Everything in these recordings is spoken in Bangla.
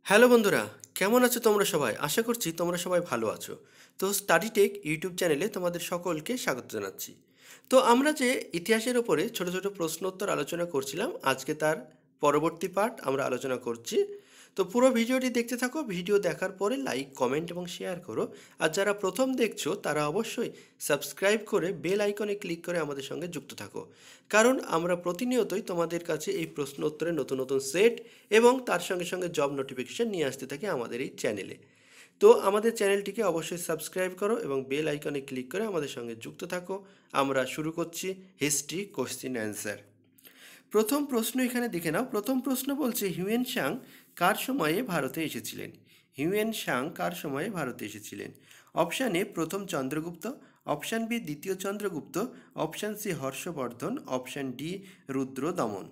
হ্যালো বন্ধুরা, কেমন আছো তোমরা সবাই? আশা করছি তোমরা সবাই ভালো আছো। তো স্টাডি টেক ইউটিউব চ্যানেলে তোমাদের সকলকে স্বাগত জানাচ্ছি। তো আমরা যে ইতিহাসের ওপরে ছোট ছোট প্রশ্ন উত্তর আলোচনা করছিলাম, আজকে তার পরবর্তী পার্ট আমরা আলোচনা করছি। তো পুরো ভিডিওটি দেখতে থাকো, ভিডিও দেখার পরে লাইক, কমেন্ট এবং শেয়ার করো। আর যারা প্রথম দেখছো তারা অবশ্যই সাবস্ক্রাইব করে বেল আইকনে ক্লিক করে আমাদের সঙ্গে যুক্ত থাকো, কারণ আমরা প্রতিনিয়তই তোমাদের কাছে এই প্রশ্ন উত্তরের নতুন নতুন সেট এবং তার সঙ্গে সঙ্গে জব নোটিফিকেশন নিয়ে আসতে থাকি আমাদের এই চ্যানেলে। তো আমাদের চ্যানেলটিকে অবশ্যই সাবস্ক্রাইব করো এবং বেল আইকনে ক্লিক করে আমাদের সঙ্গে যুক্ত থাকো। আমরা শুরু করছি হিস্ট্রি কোশ্চিন অ্যান্সার। প্রথম প্রশ্ন এখানে দেখে নাও। প্রথম প্রশ্ন বলছে, হিউয়েন সাং কার সময়ে ভারতে এসেছিলেন? হিউয়েন সাং কার সময়ে ভারতে এসেছিলেন? অপশান এ প্রথম চন্দ্রগুপ্ত, অপশান বি দ্বিতীয় Chandragupta, option C Harshavardhana, option D Rudradaman.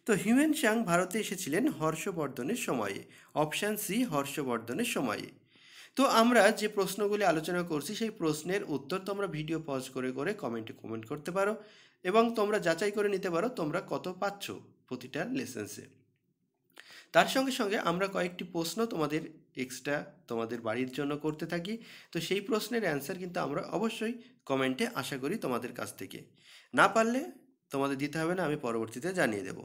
তো হিউয়েন সাং ভারতে এসেছিলেন হর্ষবর্ধনের সময়ে। অপশান সি হর্ষবর্ধনের সময়ে। তো আমরা যে প্রশ্নগুলি আলোচনা করছি সেই প্রশ্নের উত্তর তোমরা ভিডিও পজ করে করে কমেন্টে কমেন্ট করতে পারো এবং তোমরা যাচাই করে নিতে পারো তোমরা কত পাচ্ছ প্রতিটা লেসেন্সে। তার সঙ্গে সঙ্গে আমরা কয়েকটি প্রশ্ন তোমাদের এক্সট্রা তোমাদের বাড়ির জন্য করতে থাকি। তো সেই প্রশ্নের অ্যান্সার কিন্তু আমরা অবশ্যই কমেন্টে আশা করি তোমাদের কাছ থেকে। না পারলে তোমাদের দিতে হবে না, আমি পরবর্তীতে জানিয়ে দেব।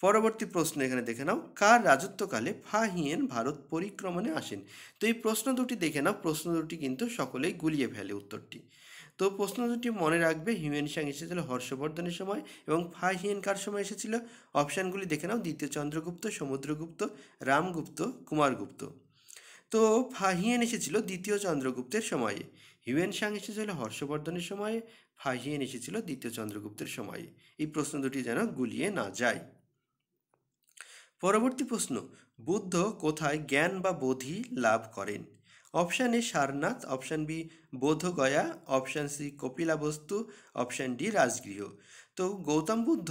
পরবর্তী প্রশ্ন এখানে দেখে নাও, কার রাজত্বকালে ফা হিয়েন ভারত পরিক্রমণে আসেন? তো এই প্রশ্ন দুটি দেখে নাও, প্রশ্ন দুটি কিন্তু সকলেই গুলিয়ে ফেলে উত্তরটি। তো প্রশ্ন দুটি মনে রাখবে, হিউয়েন সাং এসেছিল হর্ষবর্ধনের সময় এবং ফা হিয়েন কার সময় এসেছিল? অপশানগুলি দেখে নাও, দ্বিতীয় চন্দ্রগুপ্ত, সমুদ্রগুপ্ত, রামগুপ্ত, কুমারগুপ্ত। তো ফা হিয়েন এসেছিল দ্বিতীয় চন্দ্রগুপ্তের সময়ে, হিউয়েন সাং এসেছিল হর্ষবর্ধনের সময়ে, ফা হিয়েন এসেছিল দ্বিতীয় চন্দ্রগুপ্তের সময়ে। এই প্রশ্ন দুটি যেন গুলিয়ে না যায়। পরবর্তী প্রশ্ন, বুদ্ধ কোথায় জ্ঞান বা বোধি লাভ করেন? Option A Sarnath, option B Bodhgaya, option C Kapilavastu, option D Rajgriha. তো গৌতম বুদ্ধ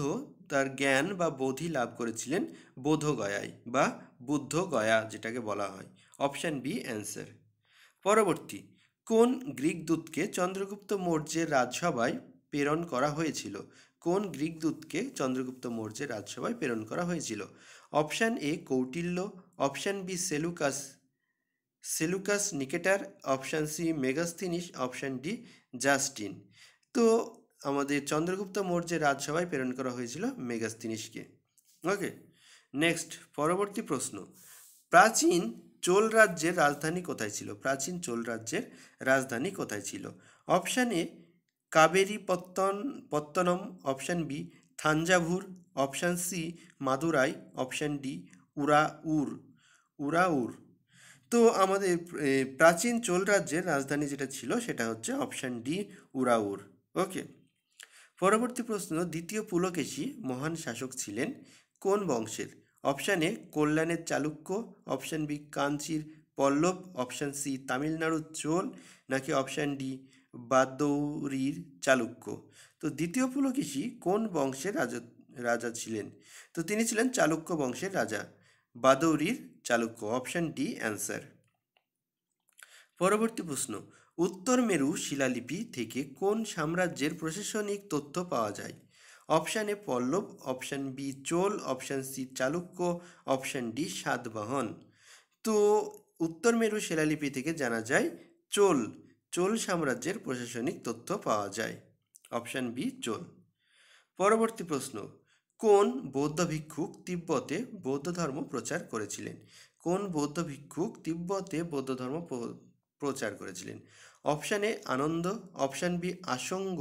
তার জ্ঞান বা বোধি লাভ করেছিলেন বোধগয়ায় বা বুদ্ধগয়া যেটাকে বলা হয়। Option B answer. পরবর্তী, কোন গ্রিক দূতকে চন্দ্রগুপ্ত মৌর্যের রাজসভায় প্রেরণ করা হয়েছিল? কোন গ্রিক দূতকে চন্দ্রগুপ্ত মৌর্যের রাজসভায় প্রেরণ করা হয়েছিল? Option A Kautilya, option B Seleucus Seleucus Nicator, option C Megasthenes, option D Justin. তো আমাদের চন্দ্রগুপ্ত মৌর্যের রাজসভায় প্রেরণ করা হয়েছিল মেগাস্থিনিসকে। ওকে, নেক্সট পরবর্তী প্রশ্ন, প্রাচীন চোল রাজ্যের রাজধানী কোথায় ছিল? প্রাচীন চোল রাজ্যের রাজধানী কোথায় ছিল? Option A Kaveri Pattinam, option B Thanjavur, option C Madurai, option D Uraiyur Uraiyur. তো আমাদের প্রাচীন চোল রাজ্যের রাজধানী যেটা ছিল সেটা হচ্ছে অপশান ডি উরাউর। ওকে, পরবর্তী প্রশ্ন, দ্বিতীয় পুলকেশী মহান শাসক ছিলেন কোন বংশের? অপশান এ কল্যাণের চালুক্য, অপশান বি কাঞ্চির পল্লব, অপশান সি তামিলনাড়ুর চোল, নাকি অপশান ডি বাদৌরির চালুক্য। তো দ্বিতীয় পুলকেশী কোন বংশের রাজা ছিলেন? তো তিনি ছিলেন চালুক্য বংশের রাজা, বাদৌরির চালুক্য। Option D answer. পরবর্তী প্রশ্ন, উত্তর মেরু শিলালিপি থেকে কোন সাম্রাজ্যের প্রশাসনিক তথ্য পাওয়া যায়? Option A Pallava, option B Chola, option C Chalukya, option D Satavahana. তো উত্তর মেরু শিলালিপি থেকে জানা যায় চোল চোল সাম্রাজ্যের প্রশাসনিক তথ্য পাওয়া যায়। Option B Chola. পরবর্তী প্রশ্ন, কোন বৌদ্ধ ভিক্ষুক তিব্বতে বৌদ্ধ ধর্ম প্রচার করেছিলেন? কোন বৌদ্ধ ভিক্ষুক তিব্বতে বৌদ্ধ ধর্ম প্রচার করেছিলেন? Option A Ananda, option B Asanga,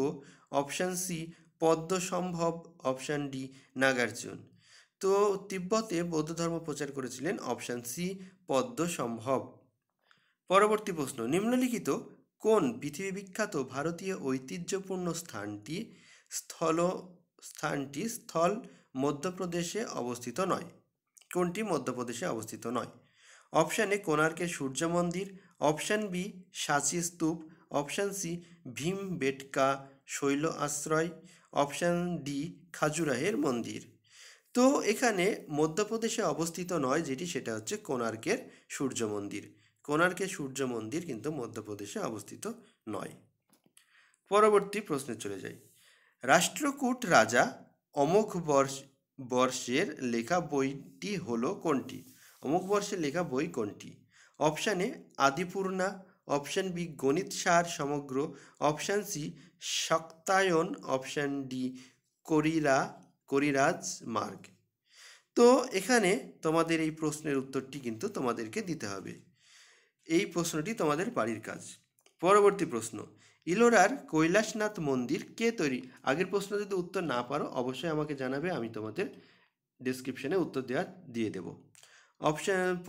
option C Padmasambhava, option D Nagarjuna. তো তিব্বতে বৌদ্ধ ধর্ম প্রচার করেছিলেন অপশান সি পদ্মসম্ভব। পরবর্তী প্রশ্ন, নিম্নলিখিত কোন পৃথিবী বিখ্যাত ভারতীয় ঐতিহ্যপূর্ণ স্থল মধ্যপ্রদেশে অবস্থিত নয়? কোনটি মধ্যপ্রদেশে অবস্থিত নয়? অপশান এ কোণার্কের সূর্য মন্দির, অপশান বি সাঁচি স্তূপ, অপশান সি ভীমবেটকা শৈল আশ্রয়, অপশান ডি খাজুরাহের মন্দির। তো এখানে মধ্যপ্রদেশে অবস্থিত নয় যেটি, সেটা হচ্ছে কোণার্কের সূর্য মন্দির। কোণার্কের সূর্য মন্দির কিন্তু মধ্যপ্রদেশে অবস্থিত নয়। পরবর্তী প্রশ্নে চলে যাই, রাষ্ট্রকূট রাজা অমোঘ বর্ষের লেখা বইটি হলো কোনটি? অমুক বর্ষে লেখা বই কোনটি? অপশান এ আদিপূর্ণা, অপশান বি গণিত সার সমগ্র, অপশান সি শক্তায়ন, অপশান ডি করিরাজ মার্গ। তো এখানে তোমাদের এই প্রশ্নের উত্তরটি কিন্তু তোমাদেরকে দিতে হবে। এই প্রশ্নটি তোমাদের বাড়ির কাজ। পরবর্তী প্রশ্ন, ইলোরার কৈলাসনাথ মন্দির কে তৈরি? আগের প্রশ্ন যদি উত্তর না পারো অবশ্যই আমাকে জানাবে, আমি তোমাদের ডেসক্রিপশনে উত্তর দিয়ে দেব।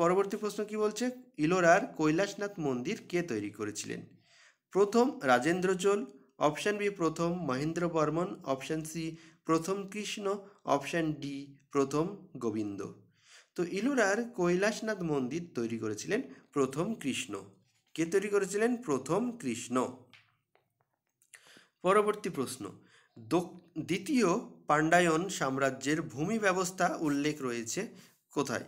পরবর্তী প্রশ্ন কি বলছে? ইলোরার কৈলাসনাথ মন্দির কে তৈরি করেছিলেন? প্রথম রাজেন্দ্র চোল, অপশান বি প্রথম মহেন্দ্র বর্মন, অপশান সি প্রথম কৃষ্ণ, অপশান ডি প্রথম গোবিন্দ। তো ইলোরার কৈলাসনাথ মন্দির তৈরি করেছিলেন প্রথম কৃষ্ণ। কে তৈরি করেছিলেন? প্রথম কৃষ্ণ। পরবর্তী প্রশ্ন, দ্বিতীয় পাণ্ডায়ন সাম্রাজ্যের ভূমি ব্যবস্থা উল্লেখ রয়েছে কোথায়?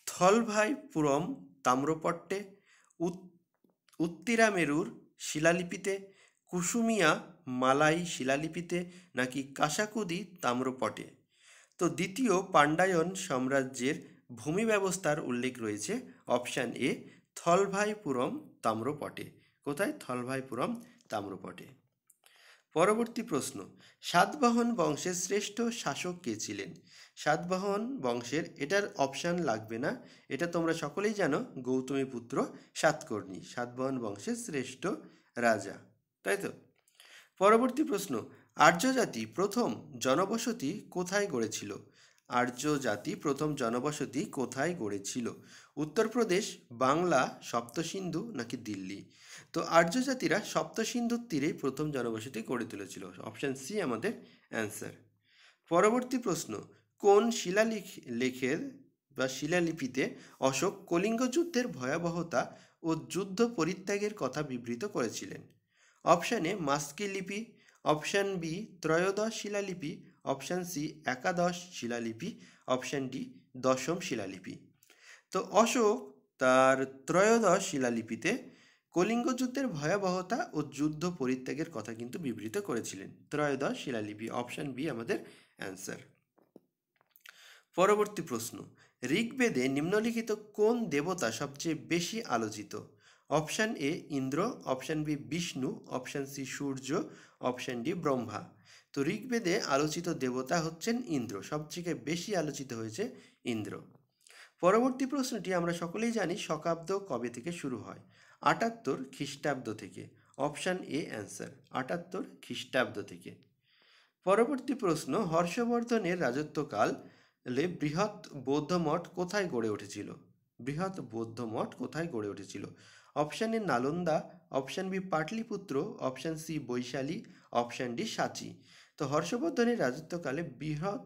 থলভাইপুরম তাম্রপট্টে, উত্তিরামেরুর শিলালিপিতে, কুসুমিয়া মালাই শিলালিপিতে, নাকি কাসাকুদি তাম্রপটে? তো দ্বিতীয় পাণ্ডায়ন সাম্রাজ্যের ভূমি ব্যবস্থার উল্লেখ রয়েছে অপশান এ থলভাইপুরম তাম্রপটে। কোথায়? থলভাইপুরম তাম্রপটে। পরবর্তী প্রশ্ন, সাতবাহন বংশের শ্রেষ্ঠ শাসক কে ছিলেন? সাতবাহন বংশের, এটার অপশান লাগবে না, এটা তোমরা সকলেই জানো, গৌতমীপুত্র সাতকর্ণী সাতবাহন বংশের শ্রেষ্ঠ রাজা, তাই তো? পরবর্তী প্রশ্ন, আর্য জাতি প্রথম জনবসতি কোথায় গড়েছিল? আর্য জাতি প্রথম জনবসতি কোথায় গড়েছিল? উত্তরপ্রদেশ, বাংলা, সপ্তসিন্ধু, নাকি দিল্লি? তো আর্য জাতিরা সপ্তসিন্ধুর তীরেই প্রথম জনবসতি গড়ে তুলেছিল। অপশান সি আমাদের অ্যান্সার। পরবর্তী প্রশ্ন, কোন শিলালেখের বা শিলালিপিতে অশোক কলিঙ্গ যুদ্ধের ভয়াবহতা ও যুদ্ধ পরিত্যাগের কথা বিবৃত করেছিলেন? অপশান এ মাস্কি লিপি, অপশান বি ত্রয়োদশ শিলালিপি, অপশান সি একাদশ শিলালিপি, অপশান ডি দশম শিলালিপি। তো অশোক তার ত্রয়োদশ শিলালিপিতে কলিঙ্গ যুদ্ধের ভয়াবহতা ও যুদ্ধ পরিত্যাগের কথা কিন্তু বিবৃত করেছিলেন। ত্রয়োদশ শিলালিপি, অপশান বি আমাদের অ্যান্সার। পরবর্তী প্রশ্ন, ঋগ্বেদে নিম্নলিখিত কোন দেবতা সবচেয়ে বেশি আলোচিত? Option A Indra, option B Vishnu, option C Surya, option D Brahma. তো ঋগ্বেদে আলোচিত দেবতা হচ্ছেন ইন্দ্র, সবথেকে বেশি আলোচিত হয়েছে ইন্দ্র। পরবর্তী প্রশ্নটি আমরা সকলেই জানি, শকাব্দ কবে থেকে শুরু হয়? ৭৮ খ্রিস্টাব্দ থেকে। অপশান এ অ্যান্সার, ৭৮ খ্রিস্টাব্দ থেকে। পরবর্তী প্রশ্ন, হর্ষবর্ধনের রাজত্বকালে বৃহৎ বৌদ্ধ মঠ কোথায় গড়ে উঠেছিল? বৃহৎ বৌদ্ধ মঠ কোথায় গড়ে উঠেছিল? Option A Nalanda, option B Pataliputra, option C Vaishali, option D সাঁচি। তো হর্ষবর্ধনের রাজত্বকালে বৃহৎ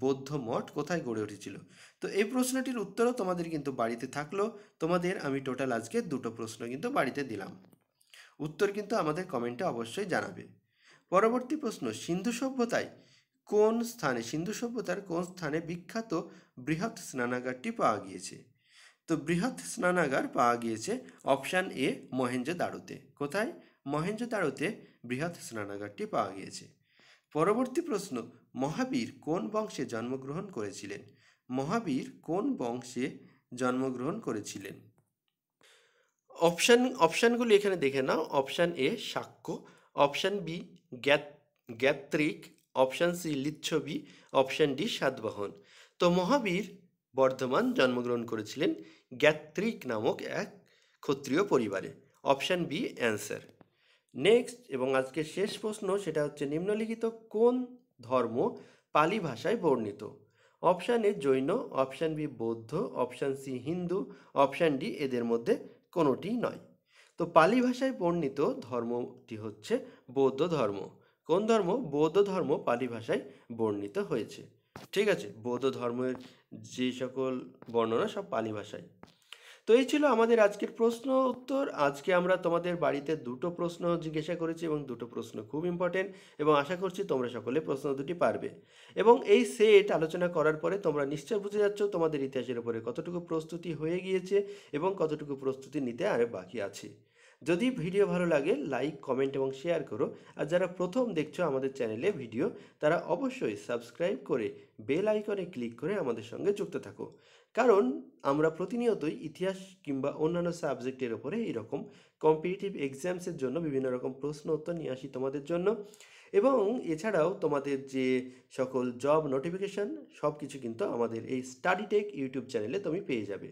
বৌদ্ধ মঠ কোথায় গড়ে উঠেছিল? তো এই প্রশ্নটির উত্তরও তোমাদের কিন্তু বাড়িতে থাকলো। তোমাদের আমি টোটাল আজকে দুটো প্রশ্ন কিন্তু বাড়িতে দিলাম, উত্তর কিন্তু আমাদের কমেন্টে অবশ্যই জানাবে। পরবর্তী প্রশ্ন, সিন্ধু সভ্যতার কোন স্থানে বিখ্যাত বৃহৎ স্নানাগারটি পাওয়া গিয়েছে? তো বৃহৎ স্নানাগার পাওয়া গিয়েছে অপশান এ মহেঞ্জোদারোতে। কোথায়? মহেঞ্জোদারোতে বৃহৎ স্নানাগারটি পাওয়া গিয়েছে। পরবর্তী প্রশ্ন, মহাবীর কোন বংশে জন্মগ্রহণ করেছিলেন? মহাবীর কোন বংশে জন্মগ্রহণ করেছিলেন? অপশানগুলি এখানে দেখে নাও। Option A Shakya, option B Jnatrika, option C Lichchhavi, option D Satavahana. তো মহাবীর বর্ধমান জন্মগ্রহণ করেছিলেন গ্যাত্রিক নামক এক ক্ষত্রিয় পরিবারে। Option B answer. নেক্সট এবং আজকের শেষ প্রশ্ন, সেটা হচ্ছে নিম্নলিখিত কোন ধর্ম পালি ভাষায় বর্ণিত? Option A Jain, option B Bauddha, option C Hindu, option D এদের মধ্যে কোনোটি নয়। তো পালি ভাষায় বর্ণিত ধর্মটি হচ্ছে বৌদ্ধ ধর্ম। কোন ধর্ম? বৌদ্ধ ধর্ম পালি ভাষায় বর্ণিত হয়েছে। ঠিক আছে, বৌদ্ধ ধর্মের যে সকল বর্ণনা সব পালি ভাষায়। তো এই ছিল আমাদের আজকের প্রশ্ন উত্তর। আজকে আমরা তোমাদের বাড়িতে দুটো প্রশ্ন জিজ্ঞাসা করেছি এবং দুটো প্রশ্ন খুব ইম্পর্টেন্ট, এবং আশা করছি তোমরা সকলে প্রশ্ন দুটি পারবে। এবং এই সেট আলোচনা করার পরে তোমরা নিশ্চয় বুঝে যাচ্ছ তোমাদের ইতিহাসের উপরে কতটুকু প্রস্তুতি হয়ে গিয়েছে এবং কতটুকু প্রস্তুতি নিতে আরে বাকি আছে। যদি ভিডিও ভালো লাগে লাইক কমেন্ট এবং শেয়ার করো। আর যারা প্রথম দেখছো আমাদের চ্যানেলে ভিডিও, তারা অবশ্যই সাবস্ক্রাইব করে বেল আইকনে ক্লিক করে আমাদের সঙ্গে যুক্ত থাকো। কারণ আমরা প্রতিনিয়তই ইতিহাস কিংবা অন্যান্য সাবজেক্টের ওপরে এরকম কম্পিটিটিভ এক্সামসের জন্য বিভিন্ন রকম প্রশ্ন উত্তর নিয়ে আসি তোমাদের জন্য। এবং এছাড়াও তোমাদের যে সকল জব নোটিফিকেশান সব কিছু কিন্তু আমাদের এই স্টাডি টেক ইউটিউব চ্যানেলে তুমি পেয়ে যাবে।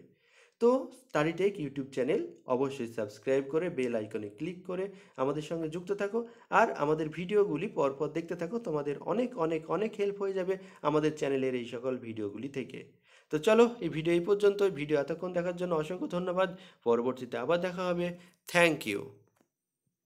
তো স্টাডি টেক ইউটিউব চ্যানেল অবশ্যই সাবস্ক্রাইব করে বেল আইকনে ক্লিক করে আমাদের সঙ্গে যুক্ত থাকো। আর আমাদের ভিডিওগুলি পরপর দেখতে থাকো, তোমাদের অনেক অনেক অনেক হেল্প হয়ে যাবে আমাদের চ্যানেলের এই সকল ভিডিওগুলি থেকে। তো চলো, এই ভিডিও এই পর্যন্ত। ভিডিও এতক্ষণ দেখার জন্য অসংখ্য ধন্যবাদ। পরবর্তীতে আবার দেখা হবে। Thank you.